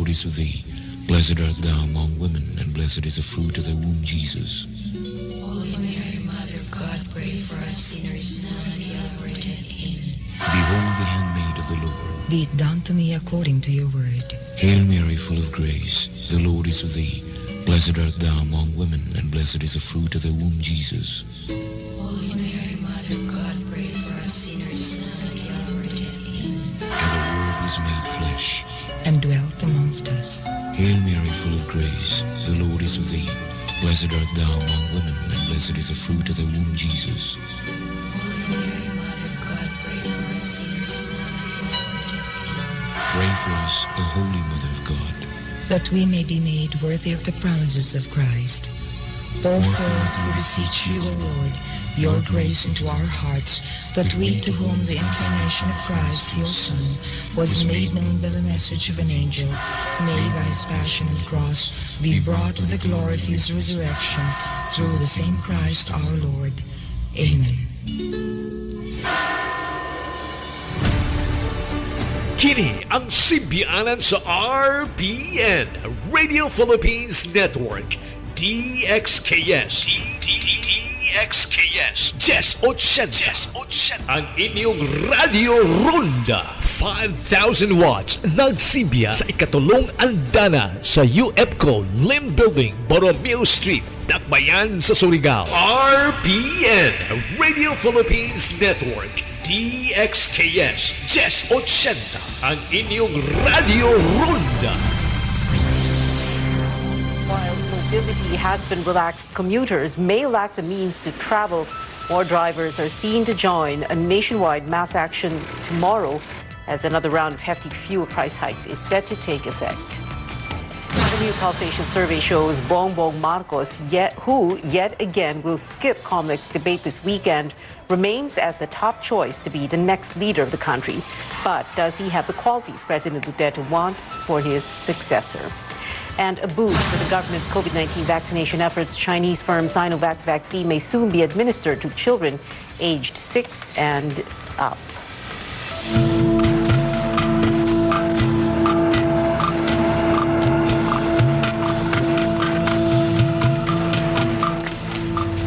Lord is with thee. Blessed art thou among women, and blessed is the fruit of thy womb, Jesus. Holy Mary, Mother of God, pray for us sinners, now and at the hour of death. Amen. Behold the handmaid of the Lord. Be it done to me according to your word. Hail Mary, full of grace, the Lord is with thee. Blessed art thou among women, and blessed is the fruit of thy womb, Jesus. Holy Mary, Mother of God, pray for us sinners, now and at the hour of death. Amen. And the Word was made flesh, And dwelt amongst us. Hail Mary, full of grace, the Lord is with thee. Blessed art thou among women, and blessed is the fruit of thy womb, Jesus. Holy Mary, Mother of God, pray for us sinners, now and at the hour of death. Amen. Pray for us, O Holy Mother of God. That we may be made worthy of the promises of Christ. Pour forth, we beseech you, O Lord, your grace into our hearts, that we, to whom the incarnation of Christ, your Son, was made known by the message of an angel, may by his passion and cross be brought to the glory of his resurrection, through the same Christ our Lord. Amen. Kini ang simbianan sa RPN, Radio Philippines Network, DXKS. DXKS 1080 ang inyong Radio Ronda. 5,000 watts nagsimbiya sa ikatulong andana sa UFCO Lim Building, Borromeo Street, Dakbayan sa Surigao. RPN, Radio Philippines Network, DXKS 1080 ang inyong Radio Ronda. While mobility has been relaxed, commuters may lack the means to travel. More drivers are seen to join a nationwide mass action tomorrow as another round of hefty fuel price hikes is set to take effect. The new pulsation survey shows Bongbong Marcos, who yet again will skip COMELEC's debate this weekend, remains as the top choice to be the next leader of the country. But does he have the qualities President Duterte wants for his successor? And a boost for the government's COVID-19 vaccination efforts. Chinese firm Sinovac vaccine may soon be administered to children aged 6 and up.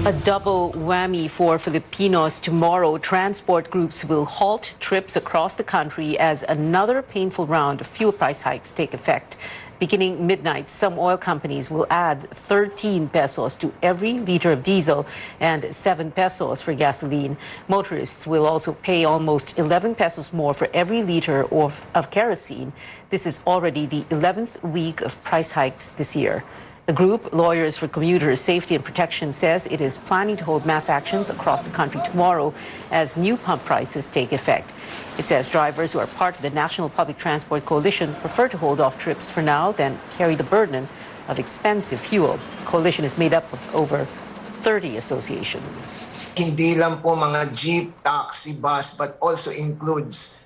A double whammy for Filipinos tomorrow. Transport groups will halt trips across the country as another painful round of fuel price hikes take effect. Beginning midnight, some oil companies will add 13 pesos to every liter of diesel and 7 pesos for gasoline. Motorists will also pay almost 11 pesos more for every liter of kerosene. This is already the 11th week of price hikes this year. The group, Lawyers for Commuter Safety and Protection, says it is planning to hold mass actions across the country tomorrow as new pump prices take effect. It says drivers who are part of the National Public Transport Coalition prefer to hold off trips for now than carry the burden of expensive fuel. The coalition is made up of over 30 associations. Hindi lang po mga jeep, taxi, bus, but also includes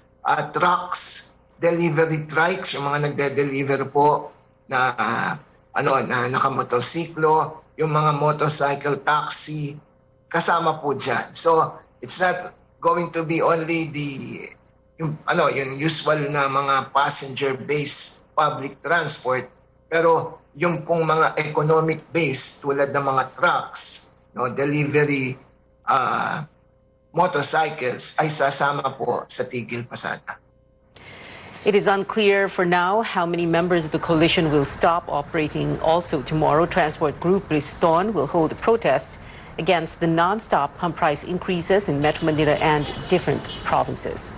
trucks, delivery trikes, yung mga nagde-deliver po na nakamotorsiklo, yung mga motorcycle taxi, kasama po dyan. So, it's not going to be only yung usual na mga passenger-based public transport, pero yung pong mga economic-based tulad ng mga trucks, delivery motorcycles ay sasama po sa tigil pasada. It is unclear for now how many members of the coalition will stop operating also tomorrow. Transport Group Riston will hold a protest against the non-stop pump price increases in Metro Manila and different provinces.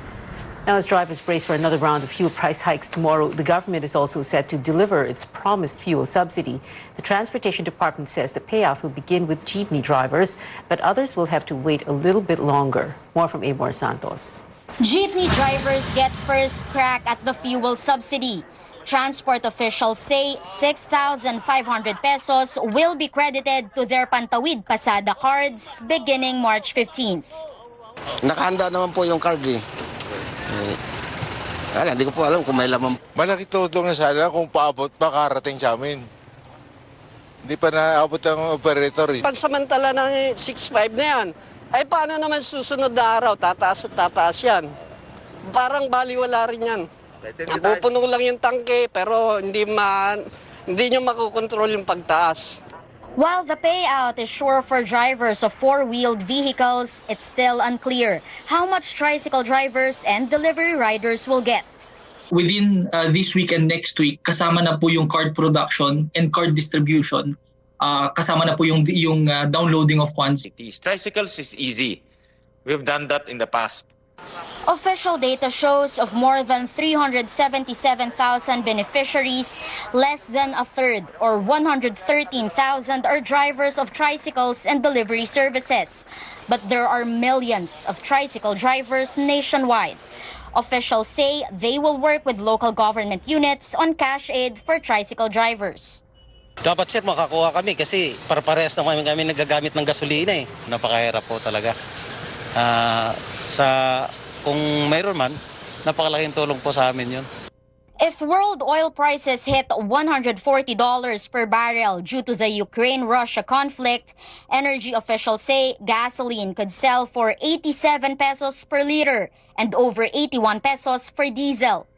Now, as drivers brace for another round of fuel price hikes tomorrow, the government is also set to deliver its promised fuel subsidy. The Transportation Department says the payout will begin with jeepney drivers, but others will have to wait a little bit longer. More from Amor Santos. Jeepney drivers get first crack at the fuel subsidy. Transport officials say 6,500 pesos will be credited to their Pantawid Pasada cards beginning March 15th. Nakahanda naman po yung card eh. Hindi ko po alam kung may laman. Malaki tulong na sana kung paabot pa karating sa amin. Hindi pa naabot ang operator eh. Pagsamantala ng 6.5 na yan, ay paano naman susunod na araw? Tataas at tataas yan. Parang baliwala rin yan. Napupuno lang yung tangke pero hindi nyo makokontrol yung pagtaas. While the payout is sure for drivers of four-wheeled vehicles, it's still unclear how much tricycle drivers and delivery riders will get. Within this week and next week, kasama na po yung card production and card distribution. Kasama na po yung downloading of funds. These tricycles is easy. We've done that in the past. Official data shows of more than 377,000 beneficiaries, less than a third or 113,000 are drivers of tricycles and delivery services. But there are millions of tricycle drivers nationwide. Officials say they will work with local government units on cash aid for tricycle drivers. Dapat sir makakuha kami kasi parehas naman kami nagagamit ng gasolina eh. Napakahirap po talaga. Kung mayroon man, napakalaking tulong po sa amin yun. If world oil prices hit $140 per barrel due to the Ukraine-Russia conflict, energy officials say gasoline could sell for 87 pesos per liter and over 81 pesos for diesel.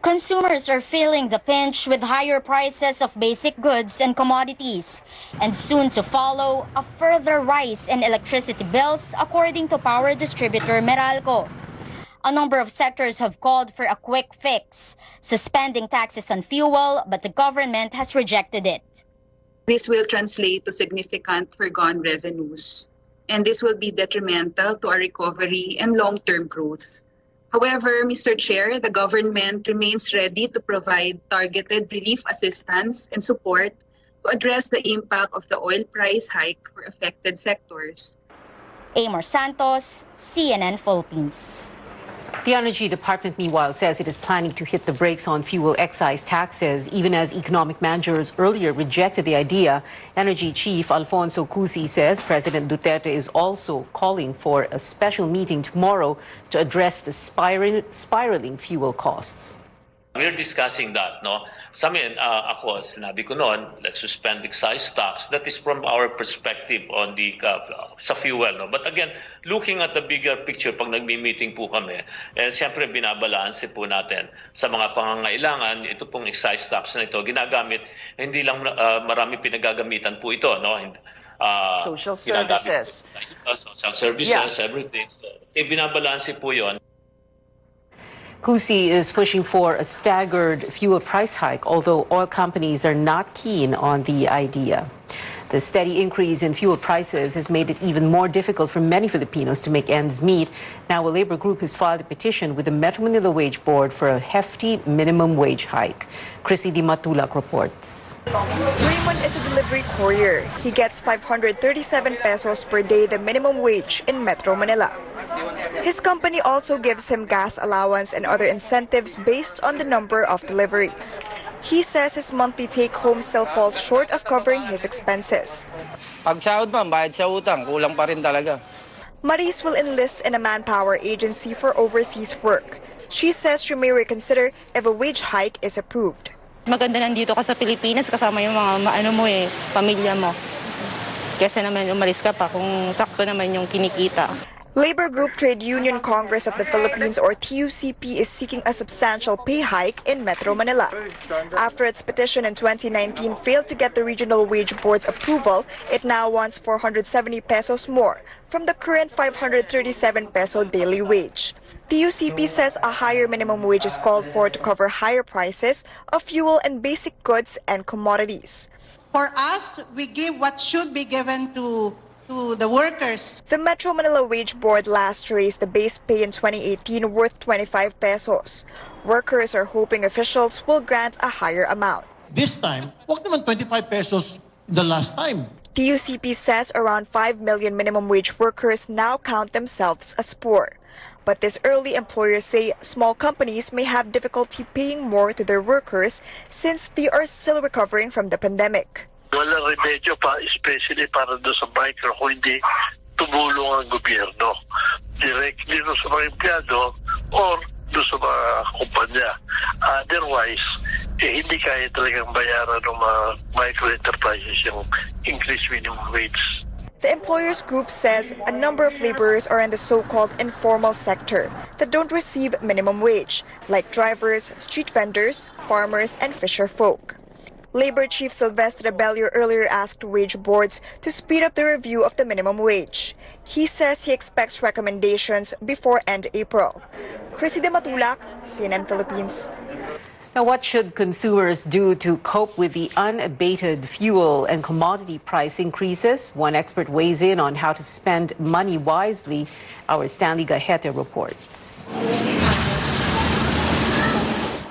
Consumers are feeling the pinch with higher prices of basic goods and commodities, and soon to follow a further rise in electricity bills according to power distributor Meralco. A number of sectors have called for a quick fix, suspending taxes on fuel, but the government has rejected it. This will translate to significant foregone revenues, and this will be detrimental to our recovery and long-term growth. However, Mr. Chair, the government remains ready to provide targeted relief assistance and support to address the impact of the oil price hike for affected sectors. Amor Santos, CNN Philippines. The Energy Department, meanwhile, says it is planning to hit the brakes on fuel excise taxes, even as economic managers earlier rejected the idea. Energy Chief Alfonso Cusi says President Duterte is also calling for a special meeting tomorrow to address the spiraling fuel costs. We're discussing that, no? Sa amin, ako, sinabi ko noon, let's suspend excise tax. That is from our perspective on the sa fuel, no? But again, looking at the bigger picture, pag nagmi-meeting po kami, siyempre binabalanse po natin sa mga pangangailangan. Ito pong excise tax na ito, ginagamit, hindi lang marami pinagagamitan po ito, no? Social services. Social services, everything. Binabalanse po yon. Cusi is pushing for a staggered fuel price hike, although oil companies are not keen on the idea. The steady increase in fuel prices has made it even more difficult for many Filipinos to make ends meet. Now, a labor group has filed a petition with the Metro Manila Wage Board for a hefty minimum wage hike. Chrissy Di Matulak reports. Raymond is a delivery courier. He gets 537 pesos per day, the minimum wage in Metro Manila. His company also gives him gas allowance and other incentives based on the number of deliveries. He says his monthly take-home still falls short of covering his expenses. Pag sahod man, bayad sa utang, kulang pa rin talaga. Maris will enlist in a manpower agency for overseas work. She says she may reconsider if a wage hike is approved. Maganda nandito ka sa Pilipinas kasama yung mga pamilya mo. Kesa naman umalis ka pa kung sakto naman yung kinikita. Labor Group Trade Union Congress of the Philippines, or TUCP, is seeking a substantial pay hike in Metro Manila. After its petition in 2019 failed to get the Regional Wage Board's approval, it now wants 470 pesos more from the current 537 peso daily wage. TUCP says a higher minimum wage is called for to cover higher prices of fuel and basic goods and commodities. For us, we give what should be given to the workers. The Metro Manila Wage Board last raised the base pay in 2018 worth 25 pesos. Workers are hoping officials will grant a higher amount. This time, wag naman 25 pesos the last time. TUCP says around 5 million minimum wage workers now count themselves as poor. But this early employers say small companies may have difficulty paying more to their workers since they are still recovering from the pandemic. Walang remedyo pa, especially para doon sa micro kung hindi tumulong ang gobyerno. Directly doon sa mga empleyado or doon sa mga kumpanya. Otherwise, hindi kaya talagang bayaran ng mga micro enterprises yung increased minimum wage. The employers group says a number of laborers are in the so-called informal sector that don't receive minimum wage, like drivers, street vendors, farmers, and fisher folk. Labor Chief Sylvester Rebello earlier asked wage boards to speed up the review of the minimum wage. He says he expects recommendations before end April. Chrissy De Matulak, CNN Philippines. Now, what should consumers do to cope with the unabated fuel and commodity price increases? One expert weighs in on how to spend money wisely. Our Stanley Gahete reports.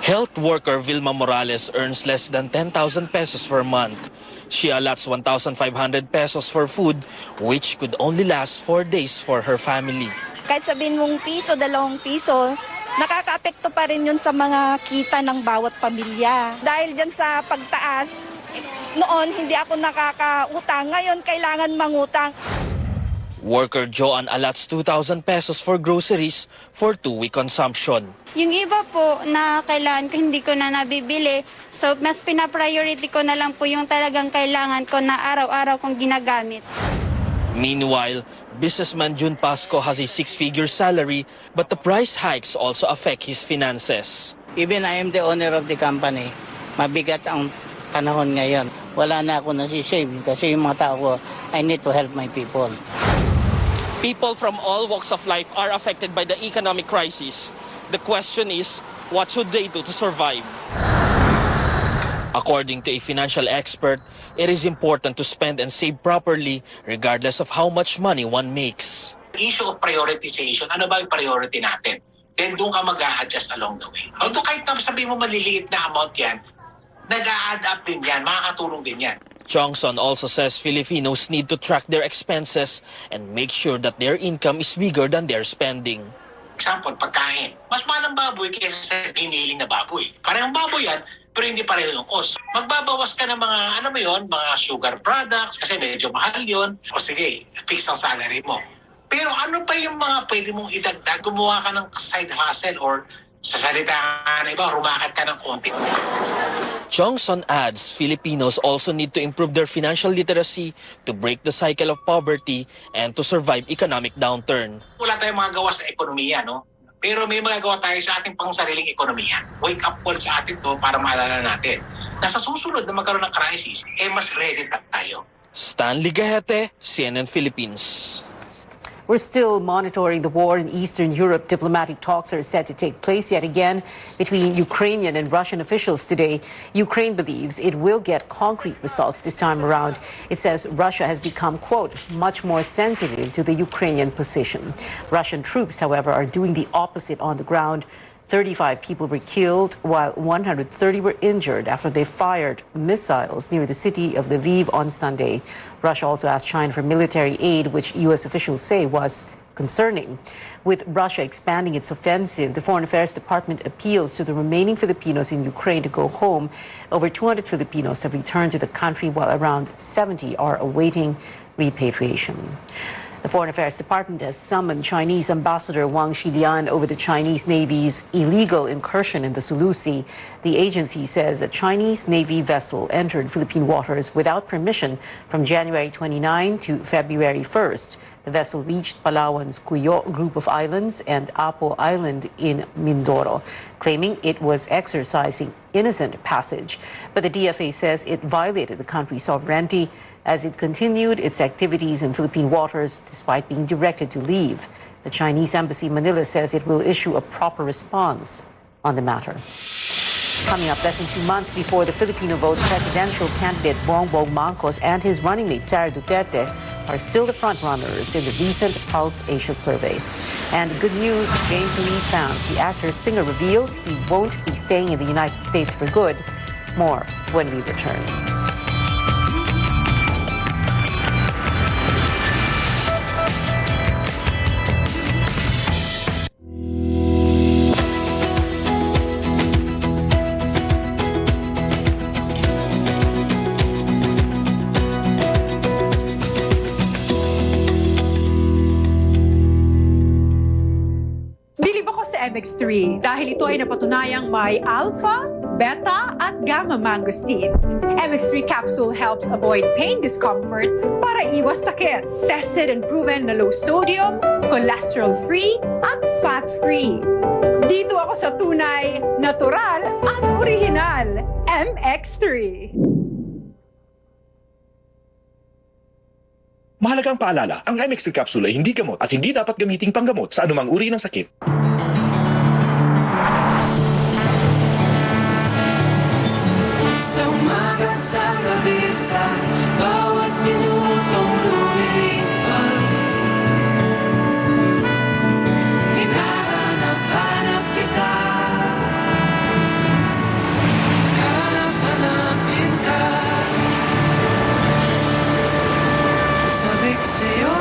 Health worker Vilma Morales earns less than 10,000 pesos per month. She allots 1,500 pesos for food, which could only last 4 days for her family. Kahit sabihin mong piso, 2 piso, nakaka-apekto pa rin yun sa mga kita ng bawat pamilya. Dahil dyan sa pagtaas, noon hindi ako nakakautang, ngayon kailangan mangutang. Worker Joanne allots 2,000 pesos for groceries for 2-week consumption. Yung iba po na kailangan ko, hindi ko na nabibili. So, mas pina-priority ko na lang po yung talagang kailangan ko na araw-araw kong ginagamit. Meanwhile, businessman June Pasco has a 6-figure salary, but the price hikes also affect his finances. Even I am the owner of the company, mabigat ang panahon ngayon. Wala na ako nasisave kasi yung mga tao ko, I need to help my people. People from all walks of life are affected by the economic crisis. The question is, what should they do to survive? According to a financial expert, it is important to spend and save properly regardless of how much money one makes. Issue of prioritization, ano ba yung priority natin? Then doon ka mag-a-adjust along the way. Although kahit na sabihin mo maliliit na amount yan, nag-a-add up din yan, makakatulong din yan. Johnson also says Filipinos need to track their expenses and make sure that their income is bigger than their spending. Example, pagkain. Mas mahal ang baboy kaysa sa giniling na baboy. Parehong baboy yan, pero hindi pareho yung cost. Magbabawas ka ng mga, mga sugar products kasi medyo mahal yon. O sige, fix ang salary mo. Pero ano pa yung mga pwede mong idagdag? Gumawa ka ng side hustle or sa salita na iba, rumakat ka ng konti. Johnson adds Filipinos also need to improve their financial literacy to break the cycle of poverty and to survive economic downturn. Wala tayong magawa sa ekonomiya, no? Pero may magagawa tayo sa ating pangsariling ekonomiya. Wake up call sa atin to para maalala natin na sa susunod na magkaroon ng crisis, mas ready tayo. Stanley Gahete, CNN Philippines. We're still monitoring the war in Eastern Europe. Diplomatic talks are set to take place yet again between Ukrainian and Russian officials today. Ukraine believes it will get concrete results this time around. It says Russia has become, quote, much more sensitive to the Ukrainian position. Russian troops, however, are doing the opposite on the ground. 35 people were killed, while 130 were injured after they fired missiles near the city of Lviv on Sunday. Russia also asked China for military aid, which U.S. officials say was concerning. With Russia expanding its offensive, the Foreign Affairs Department appeals to the remaining Filipinos in Ukraine to go home. Over 200 Filipinos have returned to the country, while around 70 are awaiting repatriation. The Foreign Affairs Department has summoned Chinese Ambassador Wang Xilian over the Chinese Navy's illegal incursion in the Sulu Sea. The agency says a Chinese Navy vessel entered Philippine waters without permission from January 29 to February 1st. The vessel reached Palawan's Cuyo group of islands and Apo Island in Mindoro, claiming it was exercising innocent passage. But the DFA says it violated the country's sovereignty as it continued its activities in Philippine waters despite being directed to leave. The Chinese Embassy in Manila says it will issue a proper response on the matter. Coming up less than 2 months before the Filipino votes, presidential candidate Bongbong Marcos and his running mate Sara Duterte are still the frontrunners in the recent Pulse Asia survey. And good news, James Reid fans. The actor-singer reveals he won't be staying in the United States for good. More when we return. MX3 dahil ito ay napatunayang may alpha, beta at gamma mangosteen. MX3 capsule helps avoid pain discomfort para iwas sakit. Tested and proven na low sodium, cholesterol-free at fat-free. Dito ako sa tunay, natural at original. MX3. Mahalagang paalala, ang MX3 capsule ay hindi gamot at hindi dapat gamiting panggamot sa anumang uri ng sakit. Sa umaga sa gabi sa bawat minutong lumilipas, hinahanap-hanap kita, hanap-hanapin ka, sabik sa'yo.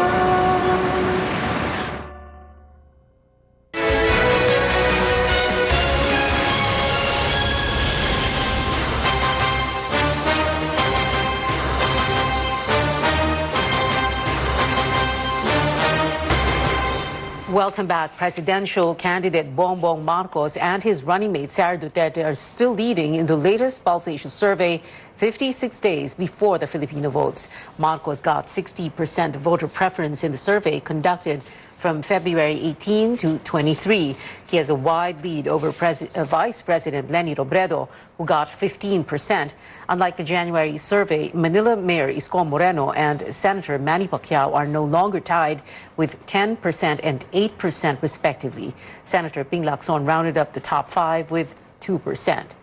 Welcome back. Presidential candidate Bongbong Marcos and his running mate Sara Duterte are still leading in the latest pulsation survey 56 days before the Filipino votes. Marcos got 60% voter preference in the survey conducted from February 18 to 23. He has a wide lead over Vice President Leni Robredo, who got 15%. Unlike the January survey, Manila Mayor Isko Moreno and Senator Manny Pacquiao are no longer tied with 10% and 8% respectively. Senator Ping Lacson rounded up the top five with 2%.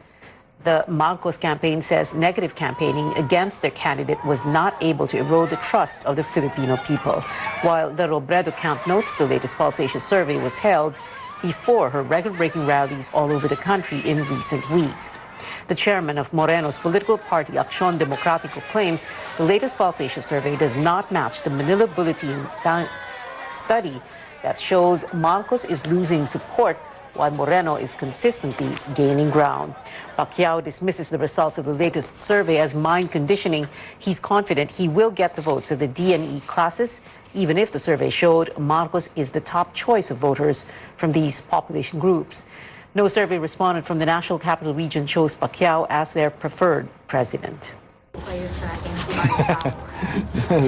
The Marcos campaign says negative campaigning against their candidate was not able to erode the trust of the Filipino people, while the Robredo camp notes the latest pulsation survey was held before her record-breaking rallies all over the country in recent weeks. The chairman of Moreno's political party, Acción Democrático, claims the latest pulsation survey does not match the Manila Bulletin study that shows Marcos is losing support while Moreno is consistently gaining ground. Pacquiao dismisses the results of the latest survey as mind conditioning. He's confident he will get the votes of the D and E classes, even if the survey showed Marcos is the top choice of voters from these population groups. No survey respondent from the National Capital Region chose Pacquiao as their preferred president.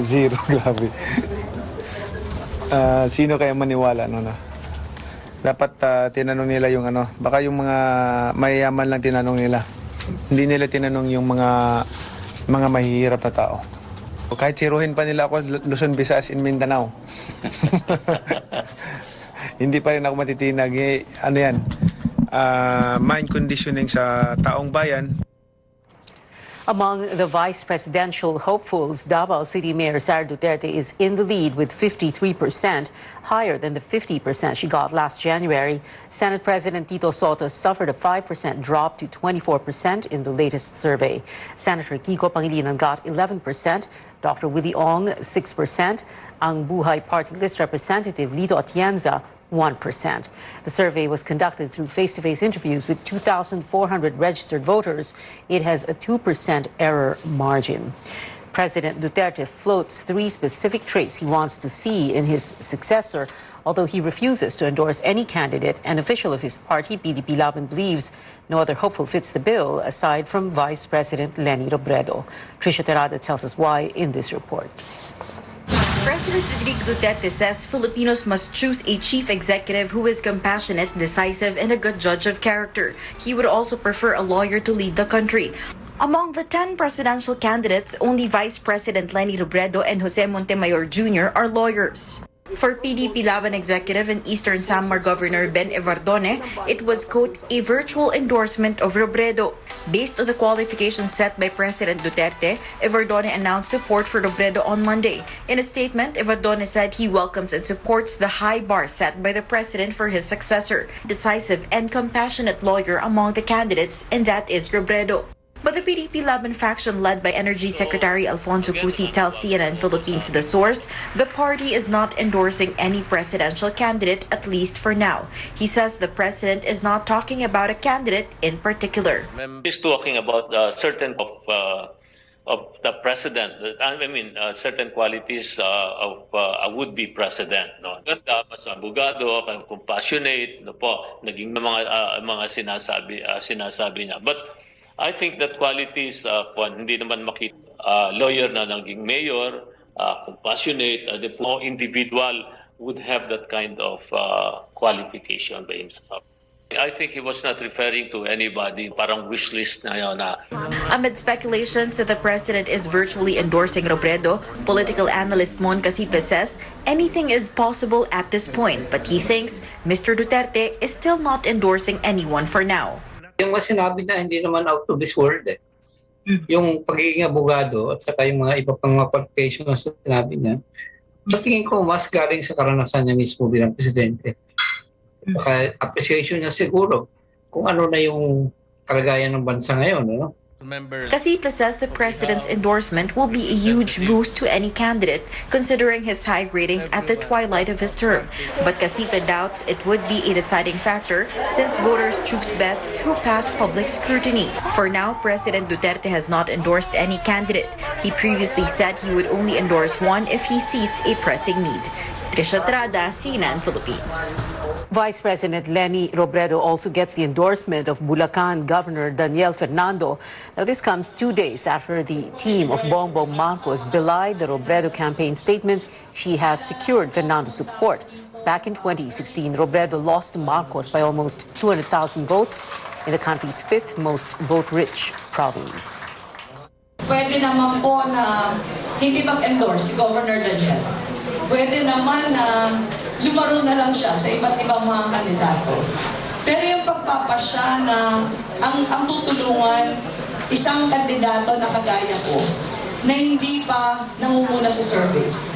Zero, grabe. Sino kaya maniwala no na? Dapat tinanong nila yung ano, baka yung mga mayayaman lang tinanong nila. Hindi nila tinanong yung mga mahihirap na tao. Kahit siruhin pa nila ako Luzon, Visayas, in Mindanao. Hindi pa rin ako matitinag. Ano yan? Mind conditioning sa taong bayan. Among the vice presidential hopefuls, Davao City Mayor Sara Duterte is in the lead with 53%, higher than the 50% she got last January. Senate President Tito Soto suffered a 5% drop to 24% in the latest survey. Senator Kiko Pangilinan got 11%, Dr. Willie Ong 6%, ang Buhay Party List Representative Lito Atienza 1%. The survey was conducted through face-to-face interviews with 2,400 registered voters. It has a 2% error margin. President Duterte floats three specific traits he wants to see in his successor, although he refuses to endorse any candidate. An official of his party, PDP Laban, believes no other hopeful fits the bill aside from Vice President Leni Robredo. Trisha Terada tells us why in this report. President Rodrigo Duterte says Filipinos must choose a chief executive who is compassionate, decisive, and a good judge of character. He would also prefer a lawyer to lead the country. Among the 10 presidential candidates, only Vice President Leni Robredo and Jose Montemayor Jr. are lawyers. For PDP Laban executive and Eastern Samar Governor Ben Evardone, it was, quote, a virtual endorsement of Robredo. Based on the qualifications set by President Duterte, Evardone announced support for Robredo on Monday. In a statement, Evardone said he welcomes and supports the high bar set by the president for his successor, decisive and compassionate lawyer among the candidates, and that is Robredo. But the PDP Laban faction led by Energy Secretary Alfonso Cusi tells CNN Philippines The Source the party is not endorsing any presidential candidate, at least for now. He says the president is not talking about a candidate in particular. He's talking about certain of the president. I mean, certain qualities of a would-be president. No? Ganda, mas abogado, compassionate, no po, naging mga sinasabi niya. But I think that qualities, hindi naman makita, lawyer na naging mayor, compassionate, the individual would have that kind of qualification by himself. I think he was not referring to anybody, parang wish list na yun na. Amid speculations that the president is virtually endorsing Robredo, political analyst Mon Casipe says anything is possible at this point, but he thinks Mr. Duterte is still not endorsing anyone for now. Yung mga sinabi na hindi naman out of this world eh. Yung pagiging abogado at saka yung mga iba pang mga qualifications na sinabi niya, tingin ko mas galing sa karanasan niya mismo bilang presidente. Baka appreciation niya siguro kung ano na yung kalagayan ng bansa ngayon. No? Casipe says the president's endorsement will be a huge boost to any candidate, considering his high ratings at the twilight of his term. But Casipe doubts it would be a deciding factor since voters choose bets who pass public scrutiny. For now, President Duterte has not endorsed any candidate. He previously said he would only endorse one if he sees a pressing need. Trisha Trada, CNN Philippines. Vice President Leni Robredo also gets the endorsement of Bulacan Governor Daniel Fernando. Now, this comes 2 days after the team of Bongbong Marcos belied the Robredo campaign statement she has secured Fernando's support. Back in 2016, Robredo lost to Marcos by almost 200,000 votes in the country's fifth most vote-rich province. Pwede naman po na hindi mag-endorse si Governor Daniel. Pwede naman na lumaro na lang siya sa iba't ibang mga kandidato. Pero yung pagpapasya na ang tutulungan isang kandidato na kagaya ko na hindi pa nangunguna sa service.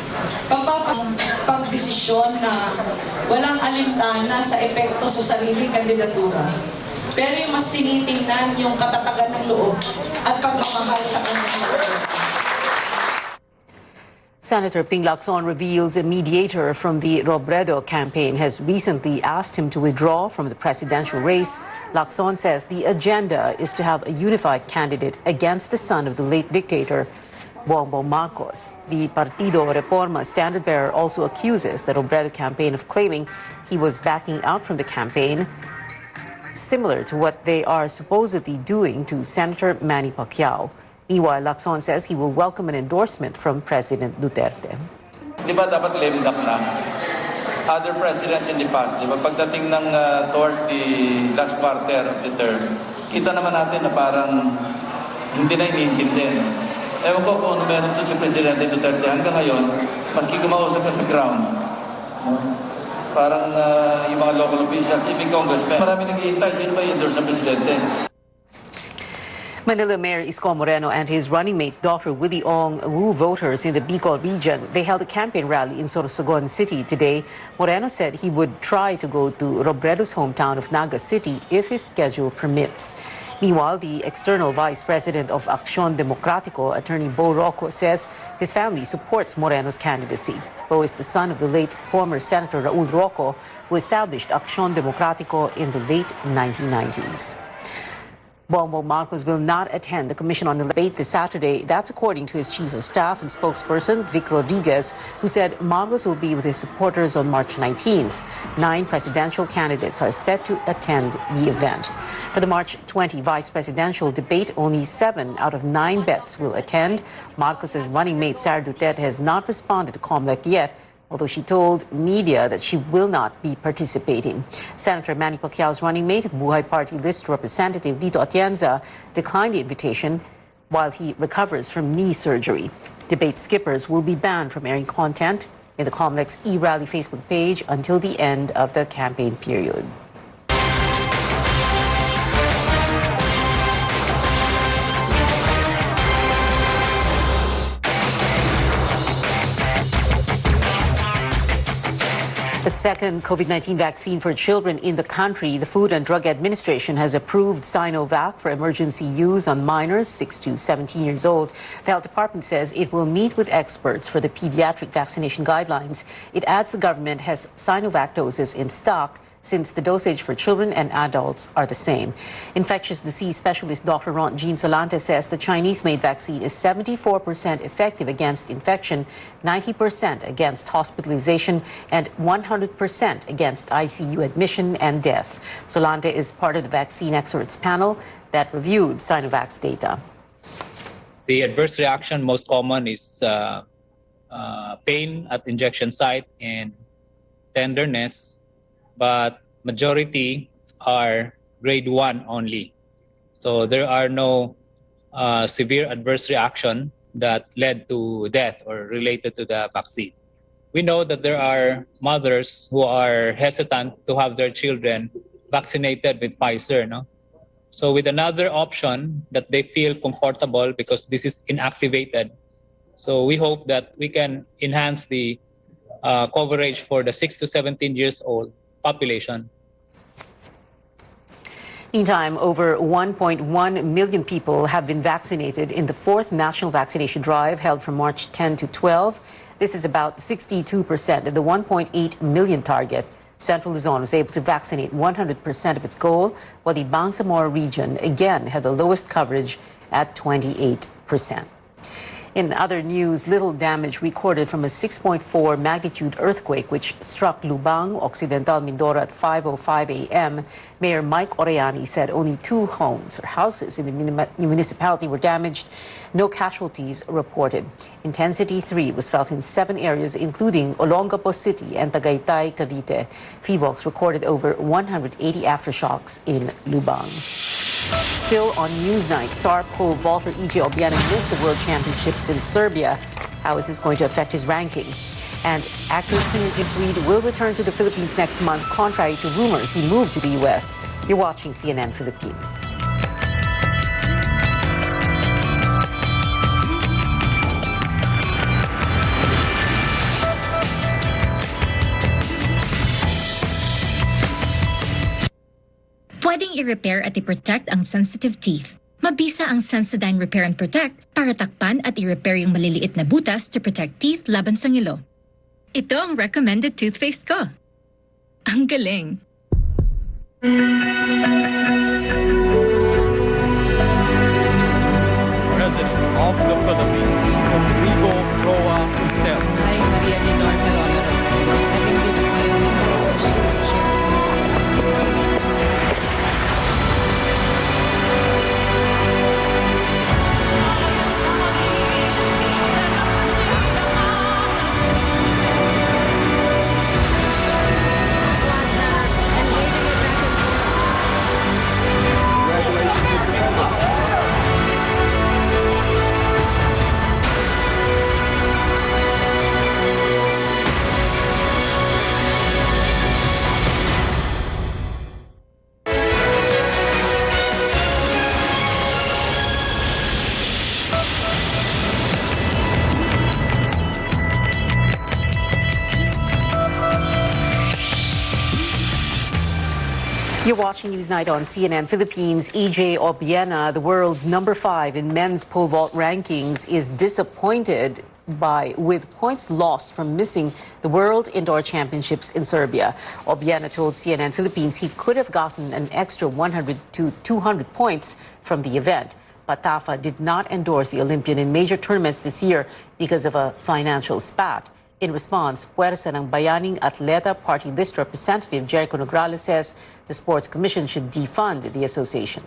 Pagdesisyon na walang alintana sa epekto sa sariling kandidatura. Pero yung mas tinitingnan yung katatagan ng loob at pagmamahal sa kanyang. Senator Ping Lacson reveals a mediator from the Robredo campaign has recently asked him to withdraw from the presidential race. Lacson says the agenda is to have a unified candidate against the son of the late dictator, Bongbong Marcos. The Partido Reforma standard-bearer also accuses the Robredo campaign of claiming he was backing out from the campaign, similar to what they are supposedly doing to Senator Manny Pacquiao. Meanwhile, Lacson says he will welcome an endorsement from President Duterte. Di ba dapat lame duck na? Other presidents in the past, di ba pagdating ng towards the last quarter of the term, kita naman natin na parang hindi na iniintindi. Ewan ko kung ano meron doon si Presidente Duterte hanggang ngayon, maski kumausap ka sa ground. Parang yung mga local officials, even congressmen, marami nag-iintay, sino ba i-endorse ng Presidente? Manila Mayor Isko Moreno and his running mate Dr. Willie Ong woo voters in the Bicol region. They held a campaign rally in Sorsogon City today. Moreno said he would try to go to Robredo's hometown of Naga City if his schedule permits. Meanwhile, the external vice president of Acción Democrático, Attorney Bo Rocco, says his family supports Moreno's candidacy. Bo is the son of the late former Senator Raul Rocco, who established Acción Democrático in the late 1990s. Bongbong Marcos will not attend the Commission on Debate this Saturday. That's according to his chief of staff and spokesperson, Vic Rodriguez, who said Marcos will be with his supporters on March 19th. 9 presidential candidates are set to attend the event. For the March 20 vice presidential debate, only 7 out of 9 bets will attend. Marcos's running mate, Sara Duterte, has not responded to COMELEC yet, although she told media that she will not be participating. Senator Manny Pacquiao's running mate, Buhay Party List Representative Lito Atienza, declined the invitation while he recovers from knee surgery. Debate skippers will be banned from airing content in the COMELEC's e-rally Facebook page until the end of the campaign period. A second COVID-19 vaccine for children in the country. The Food and Drug Administration has approved Sinovac for emergency use on minors 6 to 17 years old. The Health Department says it will meet with experts for the pediatric vaccination guidelines. It adds the government has Sinovac doses in stock since the dosage for children and adults are the same. Infectious disease specialist Dr. Ron Jean Solante says the Chinese-made vaccine is 74% effective against infection, 90% against hospitalization, and 100% against ICU admission and death. Solante is part of the vaccine experts panel that reviewed Sinovac's data. The adverse reaction most common is pain at injection site and tenderness, but majority are grade 1 only. So there are no severe adverse reaction that led to death or related to the vaccine. We know that there are mothers who are hesitant to have their children vaccinated with Pfizer, no? So with another option that they feel comfortable because this is inactivated. So we hope that we can enhance the coverage for the 6 to 17 years old population. Meantime, over 1.1 million people have been vaccinated in the 4th national vaccination drive held from March 10 to 12. This is about 62% of the 1.8 million target. Central Luzon was able to vaccinate 100% of its goal, while the Bangsamoro region again had the lowest coverage at 28%. In other news, little damage recorded from a 6.4 magnitude earthquake which struck Lubang, Occidental Mindoro at 5:05 a.m. Mayor Mike Orellana said only 2 homes or houses in the municipality were damaged. No casualties reported. Intensity 3 was felt in 7 areas, including Olongapo City and Tagaytay, Cavite. PHIVOLCS recorded over 180 aftershocks in Lubang. Still on Newsnight, star pole vaulter EJ Obiena missed the World Championships in Serbia. How is this going to affect his ranking? And actor singer James Reid will return to the Philippines next month, contrary to rumors he moved to the U.S. You're watching CNN Philippines. Pwedeng i-repair at i-protect ang sensitive teeth. Mabisa ang Sensodyne Repair and Protect para takpan at i-repair yung maliliit na butas to protect teeth laban sa ngilo. Ito ang recommended toothpaste ko. Ang galing! President of the Philippines, Rodrigo Roa Duterte. I, Maria Leonor Calolo, having been appointed to the position of chair. You're watching Newsnight on CNN Philippines. EJ Obiena, the world's number 5 in men's pole vault rankings, is disappointed with points lost from missing the World Indoor Championships in Serbia. Obiena told CNN Philippines he could have gotten an extra 100 to 200 points from the event. But TAFA did not endorse the Olympian in major tournaments this year because of a financial spat. In response, Puwersa ng Bayaning Atleta Party List Representative Jericho Nograles says the Sports Commission should defund the association.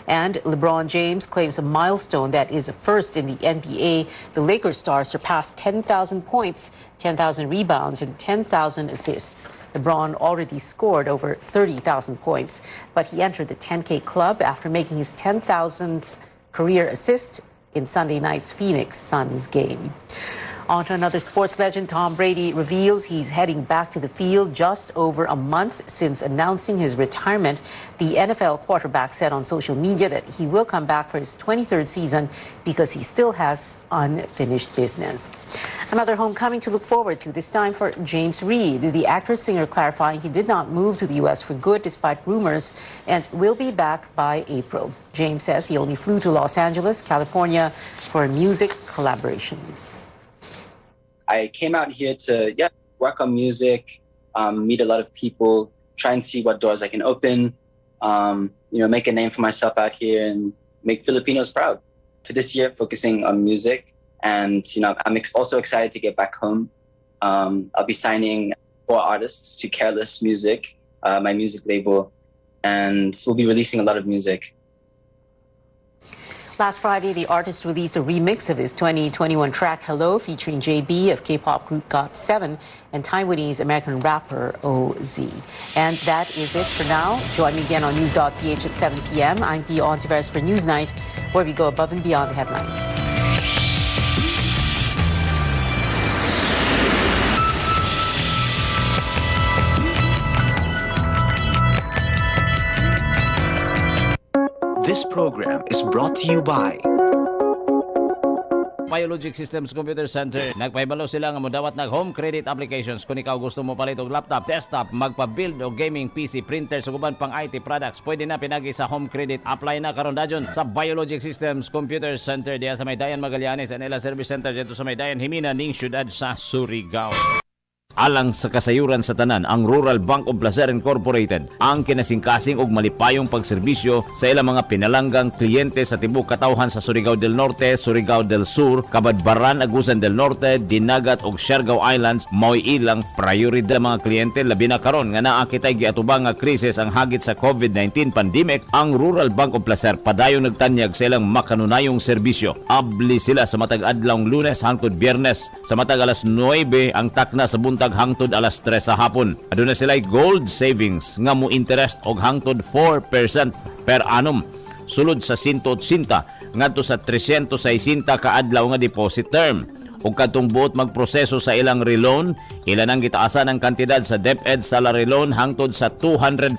And LeBron James claims a milestone that is a first in the NBA. The Lakers star surpassed 10,000 points, 10,000 rebounds, and 10,000 assists. LeBron already scored over 30,000 points, but he entered the 10K club after making his 10,000th career assist in Sunday night's Phoenix Suns game. On to another sports legend. Tom Brady reveals he's heading back to the field just over a month since announcing his retirement. The NFL quarterback said on social media that he will come back for his 23rd season because he still has unfinished business. Another homecoming to look forward to, this time for James Reid. The actor-singer clarifying he did not move to the U.S. for good despite rumors and will be back by April. James says he only flew to Los Angeles, California for music collaborations. I came out here to work on music, meet a lot of people, try and see what doors I can open, make a name for myself out here and make Filipinos proud. For this year, focusing on music, and I'm also excited to get back home. I'll be signing 4 artists to Careless Music, my music label, and we'll be releasing a lot of music. Last Friday, the artist released a remix of his 2021 track Hello, featuring JB of K-pop group GOT7 and Taiwanese American rapper OZ. And that is it for now. Join me again on news.ph at 7 p.m. I'm Pia Ontiveros for Newsnight, where we go above and beyond the headlines. This program is brought to you by Biologic Systems Computer Center. Nagpahibalo sila nga modawat nag home credit applications kung ikaw gusto mo palit og laptop, desktop, magpa-build o gaming PC, printer, suguban pang IT products. Pwede na pinagi sa home credit. Apply na karon dayon sa Biologic Systems Computer Center diya sa Maydayan Magallanes and Ela Service Center dito sa Maydayan Himina ning syudad sa Surigao. Alang sa kasayuran sa tanan, ang Rural Bank of Placer Incorporated ang kinasingkasing og malipayong pagserbisyo sa ilang mga pinalanggang kliyente sa tibuok katawhan sa Surigao del Norte, Surigao del Sur, Cabadbaran, Agusan del Norte, Dinagat ug Siargao Islands. Mao'y ilang prioridad mga kliyente labi na karon nga naa kitay giatubang nga krisis ang hagit sa COVID-19 pandemic. Ang Rural Bank of Placer padayon nagtanyag sa ilang makanunayong serbisyo. Abli sila sa matag adlawng Lunes hangtod Biyernes sa matag alas 9 ang takna sa buntag hangtod alas 3 sa hapon. Aduna sila gold savings nga mo interest og hangtod 4% per annum. Sulod sa 180 ngadto sa 360 ka adlaw nga deposit term. Ug kadtong buot magproseso sa ilang reloan, ilan ang gitaasan ang kantidad sa DepEd salary loan hangtod sa 214,000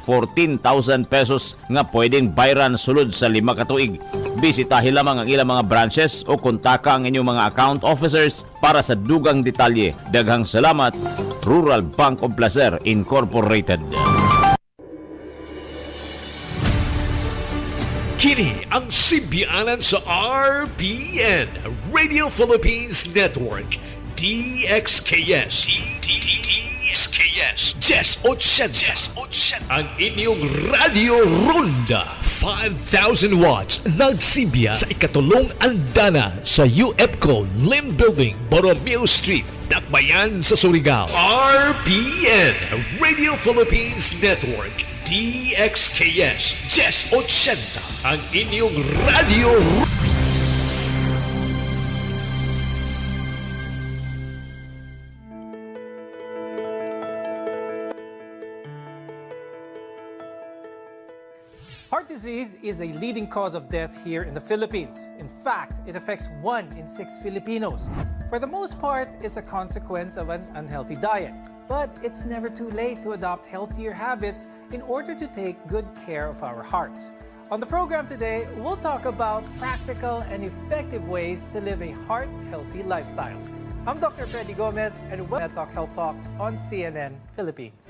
pesos nga pwedeng bayran sulod sa 5 ka tuig. Bisitahin lamang ang ilang mga branches o kontaka ang inyong mga account officers para sa dugang detalye. Daghang salamat, Rural Bank of Placer Incorporated. Kini ang sibianan sa RPN Radio Philippines Network DXKS DXKS 1080 ang inyong Radio Ronda 5,000 watts nagsibiya sa ikatulong andana sa UFCO Lim Building, Borromeo Street, Dakbayan sa Surigao. RPN Radio Philippines Network DXKS 1080 ang inyong radio. Heart disease is a leading cause of death here in the Philippines. In fact, it affects 1 in 6 Filipinos. For the most part, it's a consequence of an unhealthy diet. But it's never too late to adopt healthier habits in order to take good care of our hearts. On the program today, we'll talk about practical and effective ways to live a heart-healthy lifestyle. I'm Dr. Freddy Gomez, and welcome to Talk Health Talk on CNN Philippines.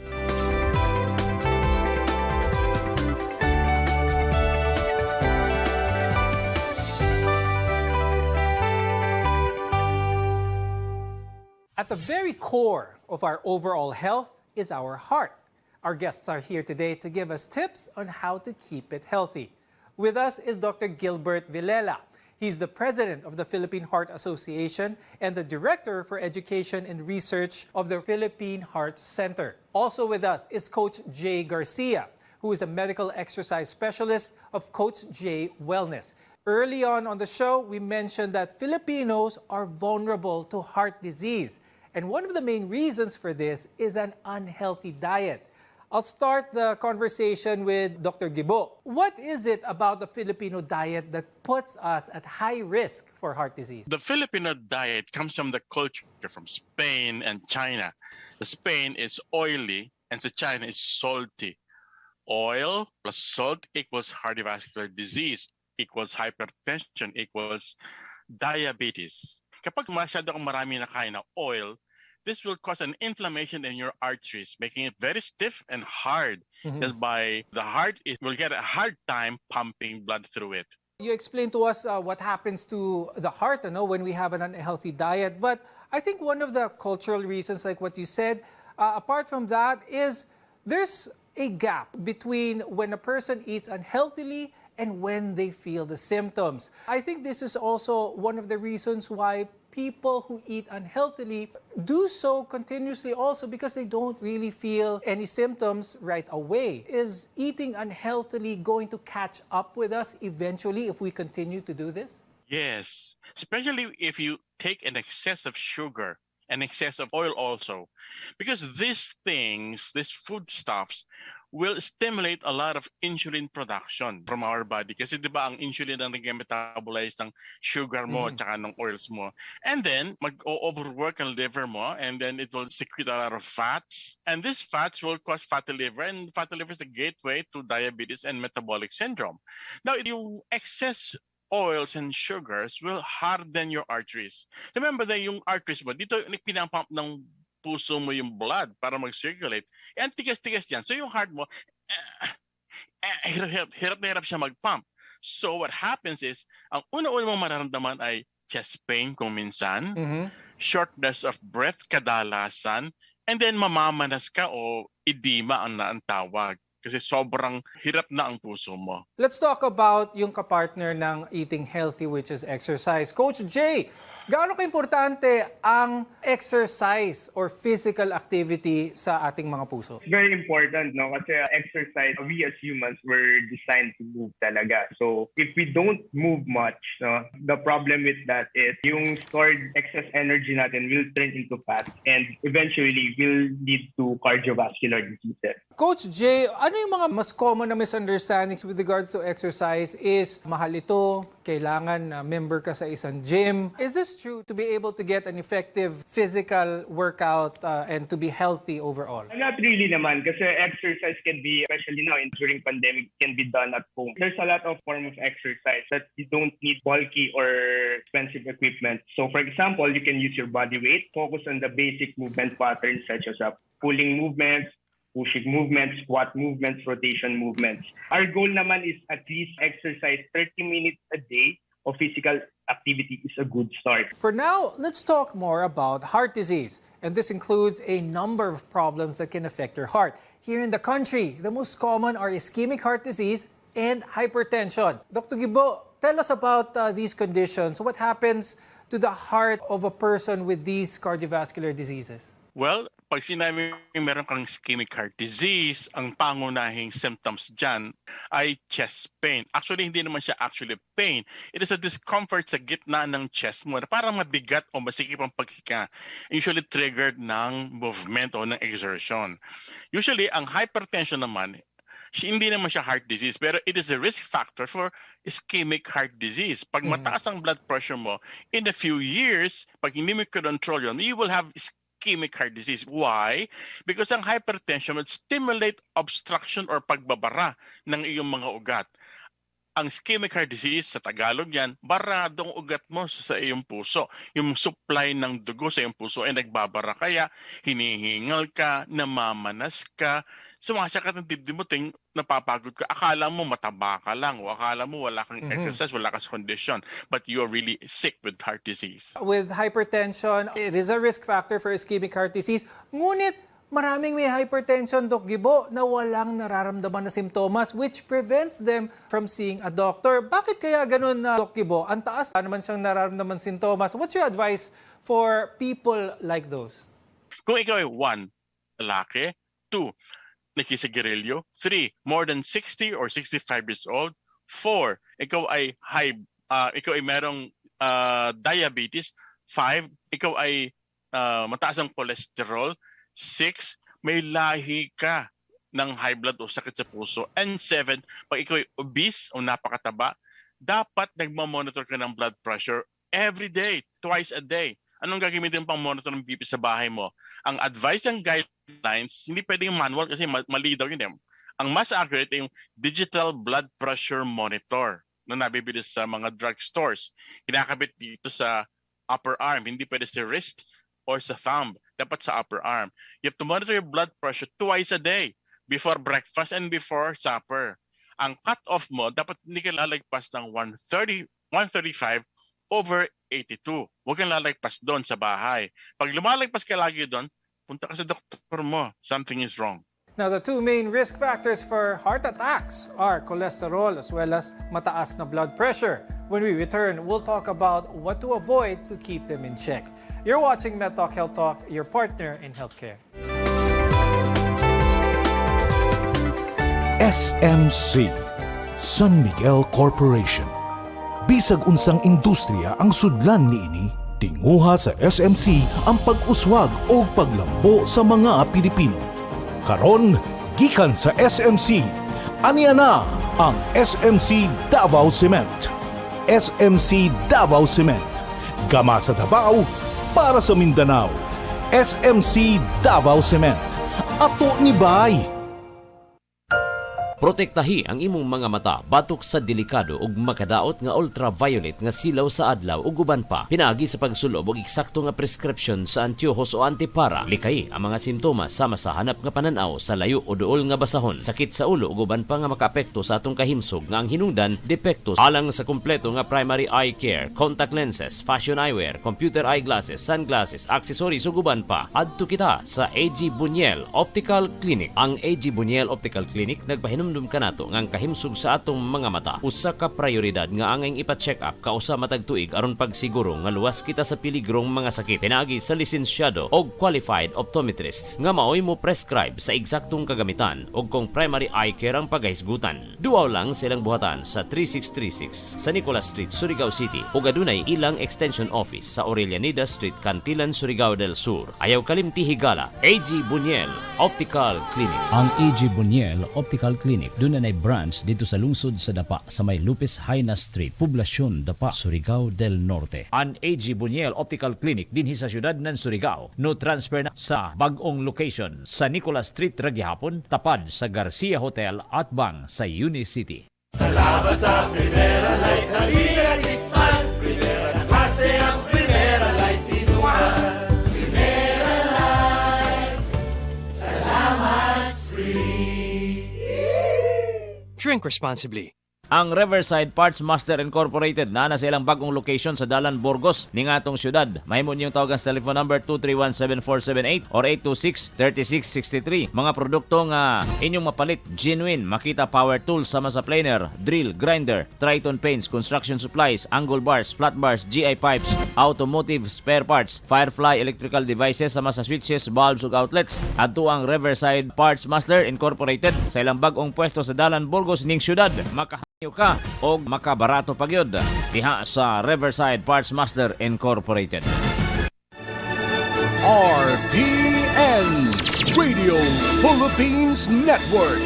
At the very core of our overall health is our heart. Our guests are here today to give us tips on how to keep it healthy. With us is Dr. Gilbert Villela. He's the president of the Philippine Heart Association and the director for education and research of the Philippine Heart Center. Also with us is Coach Jay Garcia, who is a medical exercise specialist of Coach Jay Wellness. Early on the show, we mentioned that Filipinos are vulnerable to heart disease. And one of the main reasons for this is an unhealthy diet. I'll start the conversation with Dr. Gibo. What is it about the Filipino diet that puts us at high risk for heart disease? The Filipino diet comes from the culture from Spain and China. The Spain is oily and the China is salty. Oil plus salt equals cardiovascular disease, equals hypertension, equals diabetes. Kapag masyado kang marami na kain na oil, this will cause an inflammation in your arteries, making it very stiff and hard. That's why the heart will get a hard time pumping blood through it. You explained to us what happens to the heart when we have an unhealthy diet. But I think one of the cultural reasons, like what you said, apart from that, is there's a gap between when a person eats unhealthily and when they feel the symptoms. I think this is also one of the reasons why people who eat unhealthily do so continuously also because they don't really feel any symptoms right away. Is eating unhealthily going to catch up with us eventually if we continue to do this? Yes, especially if you take an excess of sugar and excess of oil also. Because these things, these foodstuffs, will stimulate a lot of insulin production from our body. Kasi di ba ang insulin ang nag-metabolize ng sugar mo tsaka ng oils mo. And then, mag-overwork ang liver mo and then it will secrete a lot of fats. And these fats will cause fatty liver and fatty liver is the gateway to diabetes and metabolic syndrome. Now, yung excess oils and sugars will harden your arteries. Remember na yung arteries mo, dito pinapump ng puso mo yung blood para mag-circulate. Ang tigas-tigas yan. So yung heart mo, hirap na hirap siya mag-pump. So what happens is, ang una-una mong mararamdaman ay chest pain kung minsan, shortness of breath kadalasan, and then mamamanas ka o edema ang tawag. Kasi sobrang hirap na ang puso mo. Let's talk about yung kapartner ng eating healthy, which is exercise. Coach Jay, gaano ka-importante ang exercise or physical activity sa ating mga puso? Very important, no? Kasi exercise, we as humans were designed to move talaga. So if we don't move much, no, the problem with that is yung stored excess energy natin will turn into fat and eventually will lead to cardiovascular diseases. Coach Jay, ano yung mga mas common na misunderstandings with regards to exercise? Is mahal ito, kailangan member ka sa isang gym? Is this true to be able to get an effective physical workout and to be healthy overall? Not really naman kasi exercise can be, especially now during pandemic, can be done at home. There's a lot of form of exercise that you don't need bulky or expensive equipment. So for example, you can use your body weight, focus on the basic movement patterns such as pulling movements, pushing movements, squat movements, rotation movements. Our goal naman is at least exercise 30 minutes a day of physical activity is a good start. For now, let's talk more about heart disease. And this includes a number of problems that can affect your heart. Here in the country, the most common are ischemic heart disease and hypertension. Dr. Gibo, tell us about these conditions. What happens to the heart of a person with these cardiovascular diseases? Well, pag sinabi meron kang ischemic heart disease, ang pangunahing symptoms dyan ay chest pain. Actually, hindi naman siya actually pain. It is a discomfort sa gitna ng chest mo na parang mabigat o masikip ang paghinga. Usually triggered ng movement o ng exertion. Usually, ang hypertension naman, hindi naman siya heart disease, pero it is a risk factor for ischemic heart disease. Pag mataas ang blood pressure mo, in a few years, pag hindi mo control yun, you will have ischemic heart disease. Why? Because ang hypertension will stimulate obstruction or pagbabara ng iyong mga ugat. Ang ischemic heart disease, sa Tagalog yan, baradong ugat mo sa iyong puso. Yung supply ng dugo sa iyong puso ay nagbabara. Kaya hinihingal ka, namamanas ka, sumasakit ang dibdib mo, napapagod ka. Akala mo mataba ka lang o akala mo wala kang exercise, wala kang condition. But you're really sick with heart disease. With hypertension, it is a risk factor for ischemic heart disease. Ngunit maraming may hypertension, Doc Gibo, na walang nararamdaman na simptomas which prevents them from seeing a doctor. Bakit kaya ganun, Doc Gibo? Ang taas naman siyang nararamdaman sintomas. What's your advice for people like those? Kung ikaw ay 1, lalaki, 2, nakisigarilyo, 3, more than 60 or 65 years old, 4, ikaw ay merong diabetes, 5, ikaw ay mataas ang cholesterol, 6, may lahi ka ng high blood o sakit sa puso, and 7, pag ikaw ay obese o napakataba, dapat nagmamonitor ka ng blood pressure every day, twice a day. Anong gagamitin pang monitor ng BP sa bahay mo? Ang advice and guidelines, hindi pwedeng manual kasi mali daw yun. Ang mas accurate ay yung digital blood pressure monitor na nabibili sa mga drugstores. Kinakabit dito sa upper arm, hindi pwede sa wrist or sa thumb, dapat sa upper arm. You have to monitor your blood pressure twice a day, before breakfast and before supper. Ang cut-off mo, dapat hindi ka lalagpas ng 135 over 82. Huwag kang lalagpas doon sa bahay. Pag lumalagpas ka lagi doon, punta ka sa doktor mo. Something is wrong. Now, the two main risk factors for heart attacks are cholesterol as well as mataas na blood pressure. When we return, we'll talk about what to avoid to keep them in check. You're watching MedTalk Health Talk, your partner in healthcare. SMC, San Miguel Corporation. Bisag unsang industriya ang sudlan niini, tinguha sa SMC ang pag-uswag o paglambo sa mga Pilipino. Karon, gikan sa SMC, aniya na ang SMC Davao Cement. SMC Davao Cement. Gama sa Davao, para sa Mindanao. SMC Davao Cement. Ato ni Bay. Protektahi ang imong mga mata batok sa delikado ug makadaot nga ultraviolet nga silaw sa adlaw ug uban pa. Pinaagi sa pagsulob og eksakto nga prescription sa antiyohos o antipara. Likay ang mga simptomas sama sa hanap nga pananaw sa layo o duol nga basahon, sakit sa ulo ug uban pa nga makaapekto sa atong kahimsog nga ang hinungdan depekto alang sa kumpleto nga primary eye care, contact lenses, fashion eyewear, computer eyeglasses, sunglasses, accessories ug uban pa. Adto kita sa AG Buñuel Optical Clinic. Ang AG Buñuel Optical Clinic nagpahinom kanato nga ang kahimsog sa atong mga mata usa ka prioridad nga angay ipa-check up kausa matag tuig aron pagsiguro nga luwas kita sa piligrong mga sakit. Pinaagi sa lisensyado og qualified optometrists nga maoy mo prescribe sa eksaktong kagamitan og kung primary eye care ang paghisgutan. Duaw lang silang buhatan sa 3636 sa Nicolas Street, Surigao City ug adunay ilang extension office sa Aurelianida Street, Cantilan, Surigao del Sur. Ayaw kalimti higala. AG Buñuel Optical Clinic. Ang AG Buñuel Optical Clinic doon na branch dito sa lungsod sa Dapa sa may Lupis Haina Street, Poblasyon Dapa, Surigao del Norte. Ang AG Buñuel Optical Clinic dinhi sa syudad ng Surigao. No transfer na sa bag-ong location sa Nicolas Street Ragyahapon, tapad sa Garcia Hotel at bang sa Uni City. Salamat sa Primera Light, halika tikman. Primera na klase ang Primera Light tinuan. Primera Light, salamat free. Drink responsibly. Ang Riverside Parts Master Incorporated na silang bagong location sa Dalan, Burgos ning atong syudad. Mahimo niyong tawagan sa telephone number 231-7478 or 826-3663. Mga produkto nga inyong mapalit, genuine, Makita Power Tools sama sa planer, drill, grinder, Triton paints, construction supplies, angle bars, flat bars, GI pipes, automotive spare parts, Firefly electrical devices sama sa switches, bulbs ug outlets. Adto ang Riverside Parts Master Incorporated sa ilang bagong pwesto sa Dalan, Burgos ning syudad. Ka o makabarato pagyod diha sa Riverside Parts Master Incorporated. RPN Radio Philippines Network,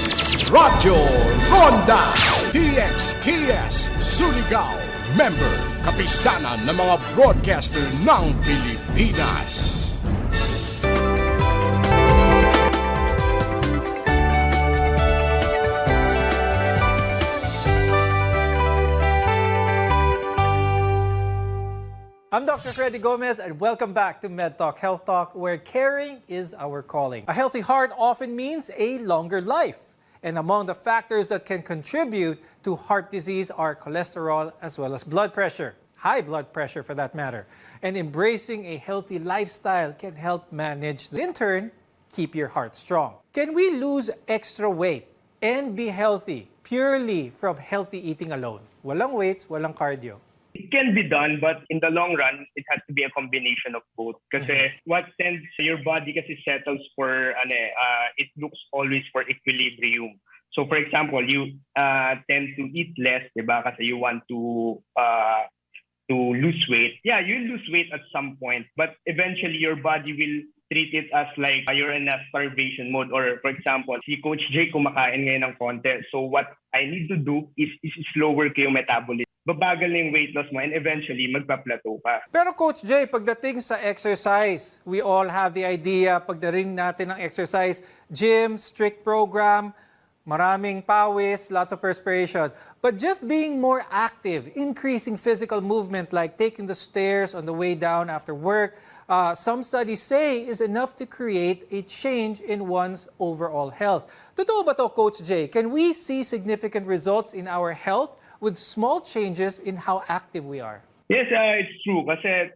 Radyo Ronda DXKS Surigao, member kapisanan ng mga broadcaster ng Pilipinas. I'm Dr. Freddy Gomez and welcome back to MedTalk Health Talk, where caring is our calling. A healthy heart often means a longer life. And among the factors that can contribute to heart disease are cholesterol as well as blood pressure, high blood pressure for that matter. And embracing a healthy lifestyle can help manage, in turn, keep your heart strong. Can we lose extra weight and be healthy purely from healthy eating alone? Walang weights, walang cardio. It can be done, but in the long run, it has to be a combination of both. Kasi what tends, your body kasi settles for, it looks always for equilibrium. So for example, you tend to eat less, diba? Kasi you want to lose weight. Yeah, you lose weight at some point, but eventually your body will treat it as like you're in a starvation mode. Or for example, si Coach Jay kumakain ngayon ng konti. So what I need to do is slower ko yung metabolism. Babagal na yung weight loss mo and eventually magpa-plateau ka. Pero Coach Jay, pagdating sa exercise, we all have the idea, pagdating natin ng exercise, gym, strict program, maraming pawis, lots of perspiration. But just being more active, increasing physical movement like taking the stairs on the way down after work, some studies say is enough to create a change in one's overall health. Totoo ba to, Coach Jay? Can we see significant results in our health with small changes in how active we are? Yes, it's true. Kasi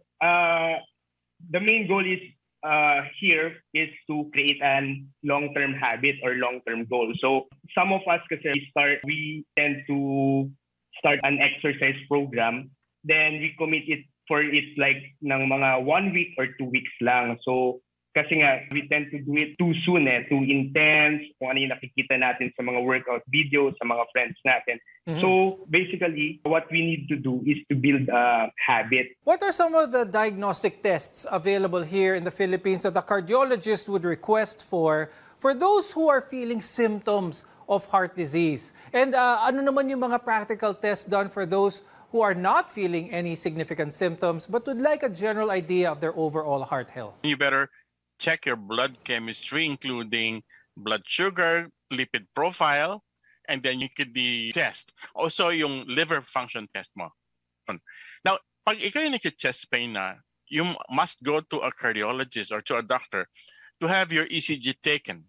the main goal is here is to create a long-term habit or long-term goal. So some of us kasi we tend to start an exercise program, then we commit it for it like ng mga 1 week or 2 weeks lang. So kasi nga, we tend to do it too soon, too intense, kung ano yung nakikita natin sa mga workout videos, sa mga friends natin. So basically, what we need to do is to build a habit. What are some of the diagnostic tests available here in the Philippines that a cardiologist would request for those who are feeling symptoms of heart disease? And ano naman yung mga practical tests done for those who are not feeling any significant symptoms but would like a general idea of their overall heart health? You better check your blood chemistry, including blood sugar, lipid profile, and then you could test. Also, yung liver function test mo. Now, pag ikaw yung nag-chest pain na, you must go to a cardiologist or to a doctor to have your ECG taken.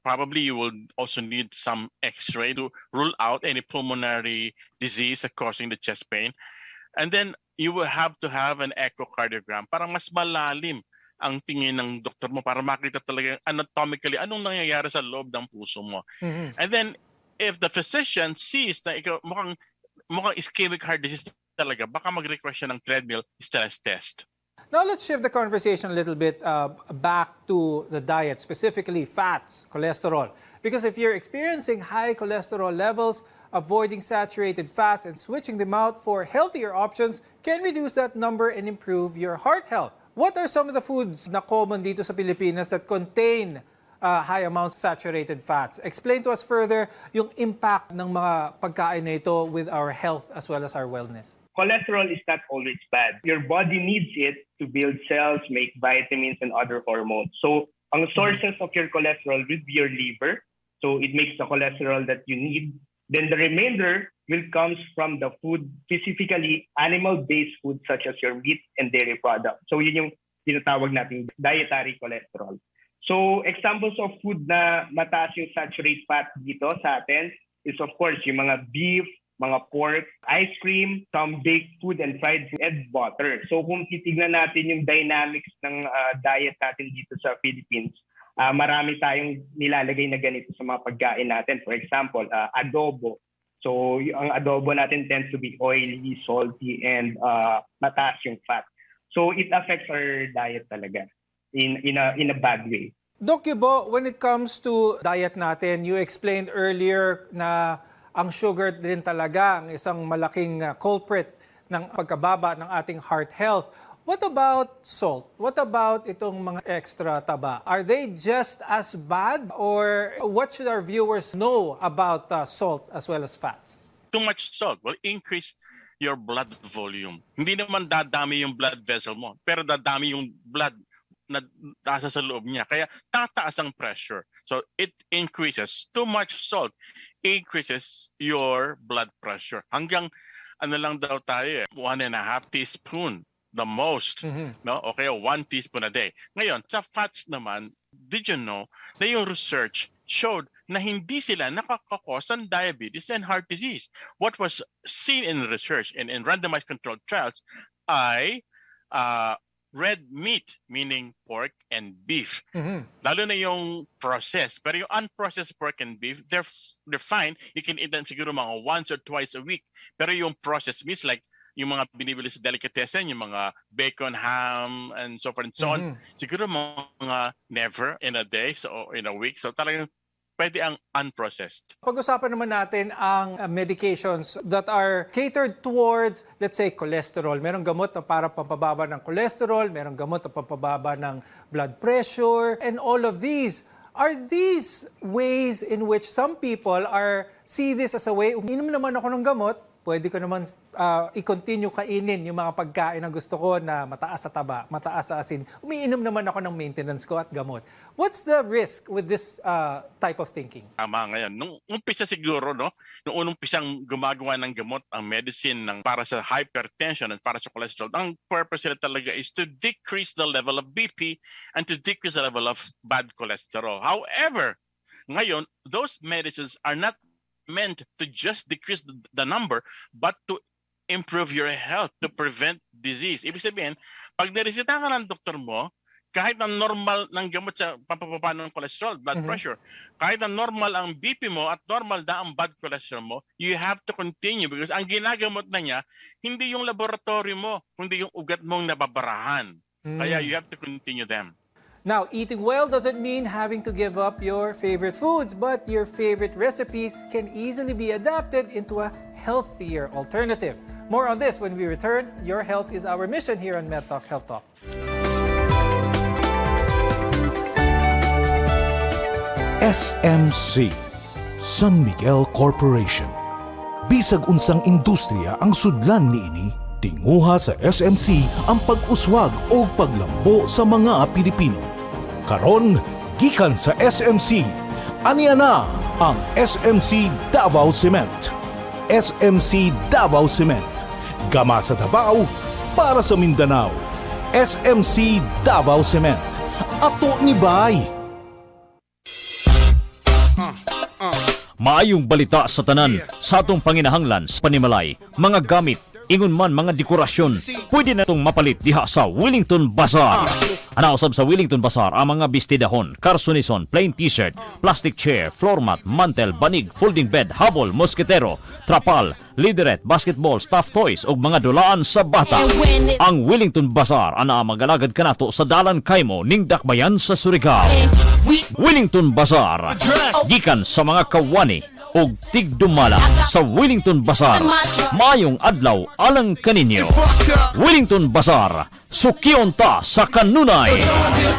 Probably you will also need some X-ray to rule out any pulmonary disease causing the chest pain. And then you will have to have an echocardiogram para mas malalim ang tingin ng doktor mo para makita talaga anatomically anong nangyayari sa loob ng puso mo. And then, if the physician sees na ikaw mukhang ischemic heart disease talaga, baka mag-request siya ng treadmill stress test. Now let's shift the conversation a little bit back to the diet, specifically fats, cholesterol. Because if you're experiencing high cholesterol levels, avoiding saturated fats and switching them out for healthier options can reduce that number and improve your heart health. What are some of the foods na common dito sa Pilipinas that contain high amounts of saturated fats? Explain to us further yung impact ng mga pagkain na ito with our health as well as our wellness. Cholesterol is not always bad. Your body needs it to build cells, make vitamins, and other hormones. So, ang sources of your cholesterol will be your liver. So, it makes the cholesterol that you need. Then the remainder will comes from the food, specifically animal-based food such as your meat and dairy products. So yun yung tinatawag nating dietary cholesterol. So examples of food na mataas yung saturated fat dito sa atin is of course yung mga beef, mga pork, ice cream, some baked food and fried food, and butter. So kung titignan natin yung dynamics ng diet natin dito sa Philippines, marami tayong nilalagay na ganito sa mga pagkain natin. For example, adobo. So ang adobo natin tends to be oily, salty, and mataas yung fat. So it affects our diet talaga in a bad way. Doc Yubo, when it comes to diet natin, you explained earlier na ang sugar din talaga ang isang malaking culprit ng pagkababa ng ating heart health. What about salt? What about itong mga extra taba? Are they just as bad? Or what should our viewers know about salt as well as fats? Too much salt will increase your blood volume. Hindi naman dadami yung blood vessel mo, pero dadami yung blood na nasa sa loob niya. Kaya tataas ang pressure. So it increases. Too much salt increases your blood pressure. Hanggang lang daw tayo, 1.5 teaspoon. The most, no? Okay, 1 teaspoon a day. Ngayon, sa fats naman, did you know na yung research showed na hindi sila nakakakos ng diabetes and heart disease. What was seen in research and in randomized controlled trials ay red meat, meaning pork and beef. Lalo na yung processed. Pero yung unprocessed pork and beef, they're fine. You can eat them siguro mga once or twice a week. Pero yung processed meats like yung mga binibili sa delicatessen, yung mga bacon, ham, and so forth and so on, siguro mga never in a day, so in a week. So talagang pwede ang unprocessed. Pag-usapan naman natin ang medications that are catered towards, let's say, cholesterol. Merong gamot na para pampababa ng cholesterol, merong gamot na pampababa ng blood pressure, and all of these. Are these ways in which some people see this as a way, uminom naman ako ng gamot, pwede ko naman i-continue kainin yung mga pagkain na gusto ko na mataas sa taba, mataas sa asin. Umiinom naman ako ng maintenance ko at gamot. What's the risk with this type of thinking? Tama ngayon. Nung umpisa siguro, no? Nung unang pisang gumagawa ng gamot, ang medicine para sa hypertension at para sa cholesterol, ang purpose nila talaga is to decrease the level of BP and to decrease the level of bad cholesterol. However, ngayon, those medicines are not meant to just decrease the number, but to improve your health, to prevent disease. Ibig sabihin, pag niresita ka ng doktor mo, kahit na normal ng gamot sa pampababa ng cholesterol, blood pressure, kahit na normal ang BP mo at normal na ang bad cholesterol mo, you have to continue because ang ginagamot na niya, hindi yung laboratory mo, kundi yung ugat mong nababarahan. Kaya you have to continue them. Now, eating well doesn't mean having to give up your favorite foods, but your favorite recipes can easily be adapted into a healthier alternative. More on this when we return. Your health is our mission here on MedTalk Health Talk. SMC, San Miguel Corporation. Bisag unsang industriya ang sudlan niini, tinguha sa SMC ang pag-uswag o paglambo sa mga Pilipino. Karon, gikan sa SMC, aniya na ang SMC Davao Cement. SMC Davao Cement. Gama sa Davao, para sa Mindanao. SMC Davao Cement. Ato ni Bay. Maayong balita sa tanan sa atong panginahanglan sa panimalay, mga gamit, ingon man mga dekorasyon, pwede na itong mapalit diha sa Wellington Bazaar. Anausab sa Wellington Bazaar ang mga bistidahon, karsunison, plain t-shirt, plastic chair, floor mat, mantel, banig, folding bed, habol, mosketero, trapal, lideret, basketball, stuffed toys ug mga dulaan sa bata. Ang Wellington Bazaar ana magalagad kanato sa Dalan Kaimo ning Dakbayan sa Surigao. Wellington Bazaar, gikan sa mga kawani ug tigdumala sa Wellington Bazaar. Mayong adlaw alang kaninyo. Wellington Bazaar, sukion ta sa kanunay.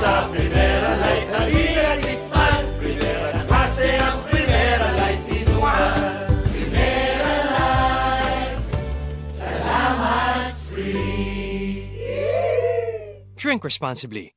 Sa Primera Light, halika tikman. Primera na klase ang Primera Light tinuman. Primera Light, salamat free. Drink responsibly.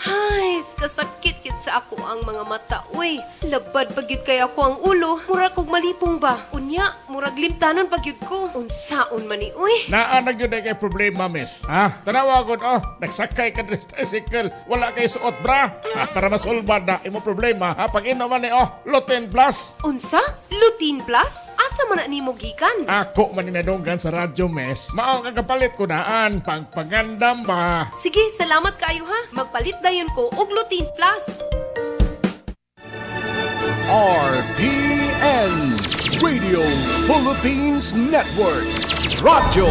Ay, kasakit kit sa ako ang mga mata. Uy, labad pagyud kay ako ang ulo. Murag kog malipong ba? Unya, murag limtanon pagyud ko. Unsaon man ni, uy. Naa na gyud kay problema, miss. Ha? Tanawa gud nagsakay ka sa tricycle, wala kay suot bra. Para masolba na imo problema. Pag inom man ni Lutein Plus. Unsa? Lutein Plus? Asa man na nimo gikan? Ako man ninadunggan sa radyo, miss. Mao ang kapalit ko naan pagpangandam ba. Sige, salamat kaayo ha. Magpalit dayon ko og Lutein Plus. RPN Radio Philippines Network. Radyo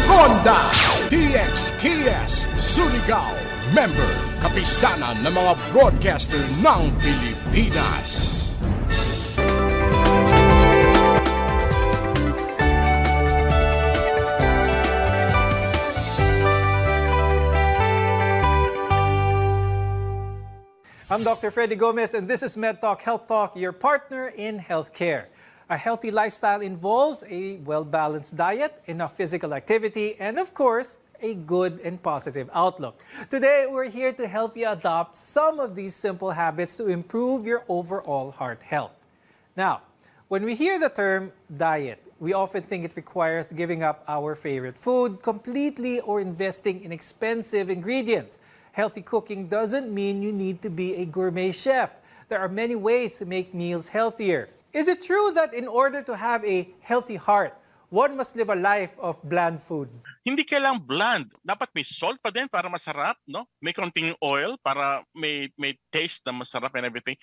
Ronda DXKS Surigao. Member, kapisanan ng mga broadcaster ng Pilipinas. I'm Dr. Freddy Gomez, and this is MedTalk Health Talk, your partner in healthcare. A healthy lifestyle involves a well-balanced diet, enough physical activity, and of course, a good and positive outlook. Today, we're here to help you adopt some of these simple habits to improve your overall heart health. Now, when we hear the term diet, we often think it requires giving up our favorite food completely or investing in expensive ingredients. Healthy cooking doesn't mean you need to be a gourmet chef. There are many ways to make meals healthier. Is it true that in order to have a healthy heart, one must live a life of bland food? Hindi kailang bland. Dapat may salt pa din para masarap, no? May konting oil para may taste na masarap and everything.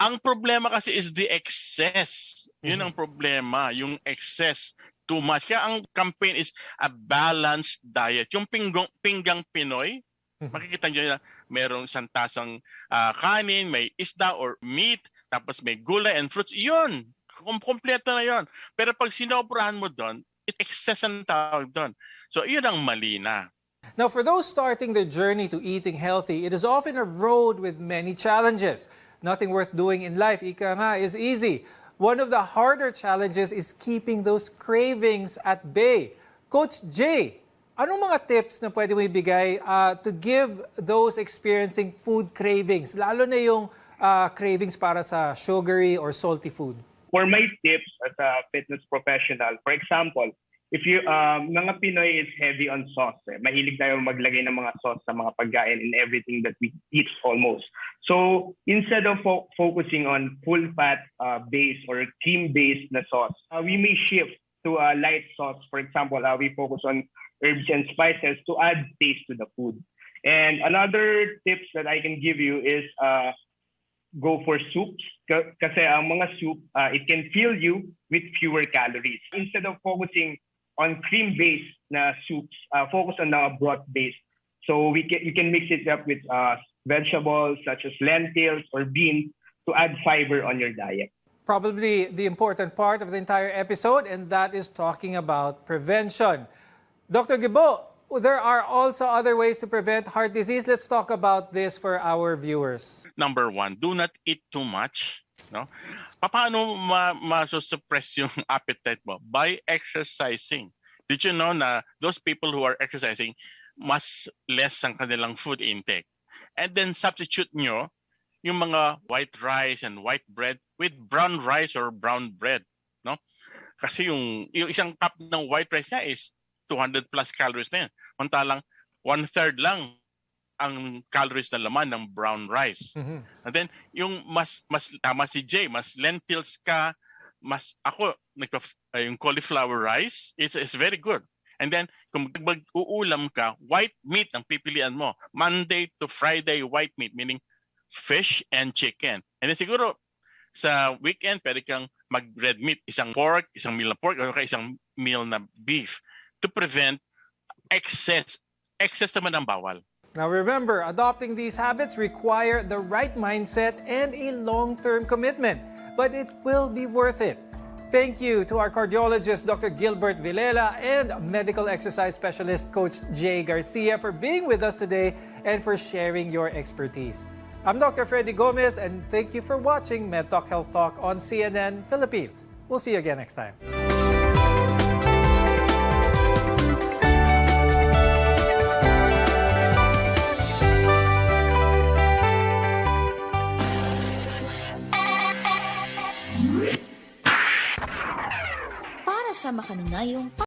Ang problema kasi is the excess. Yun ang problema, yung excess. Too much. Kaya ang campaign is a balanced diet. Yung pinggang Pinoy, makikita nyo na merong isang tasang kanin, may isda or meat, tapos may gulay and fruits. Yun, kompleto na yun. Pero pag sinobrahan mo doon, it excess ang tawag doon. So yun ang mali na. Now, for those starting their journey to eating healthy, it is often a road with many challenges. Nothing worth doing in life, ika nga, is easy. One of the harder challenges is keeping those cravings at bay. Coach Jay, anong mga tips na pwede mo ibigay to give those experiencing food cravings, lalo na yung cravings para sa sugary or salty food? For my tips as a fitness professional, for example, if you mga Pinoy is heavy on sauce. Mahilig tayo maglagay ng mga sauce sa mga pagkain in everything that we eat almost. So instead of focusing on full fat base or cream based na sauce, we may shift to a light sauce. For example, we focus on herbs and spices to add taste to the food. And another tips that I can give you is go for soups. Kasi ang mga soup, it can fill you with fewer calories. Instead of focusing on cream-based na soups, focus on the broth-based. So you can mix it up with vegetables such as lentils or beans to add fiber on your diet. Probably the important part of the entire episode, and that is talking about prevention. Dr. Gibo, there are also other ways to prevent heart disease. Let's talk about this for our viewers. Number one, do not eat too much. No? Paano ma-suppress yung appetite mo? By exercising. Did you know na those people who are exercising, mas less ang kanilang food intake? And then substitute nyo yung mga white rice and white bread with brown rice or brown bread. No? Kasi yung isang cup ng white rice niya is 200 plus calories na yan. Mantalang 1/3 lang ang calories na laman ng brown rice. Mm-hmm. And then yung mas tama si Jay, mas lentils ka, mas ako yung cauliflower rice, it's very good. And then kung mag-uulam ka, white meat ang pipilian mo. Monday to Friday white meat, meaning fish and chicken. And then siguro sa weekend pwede kang mag-red meat, isang meal na pork o isang meal na beef to prevent excess naman ang bawal. Now remember, adopting these habits require the right mindset and a long-term commitment, but it will be worth it. Thank you to our cardiologist, Dr. Gilbert Villela, and medical exercise specialist, Coach Jay Garcia, for being with us today and for sharing your expertise. I'm Dr. Freddy Gomez, and thank you for watching MedTalk Health Talk on CNN Philippines. We'll see you again next time. Para sa makanunayong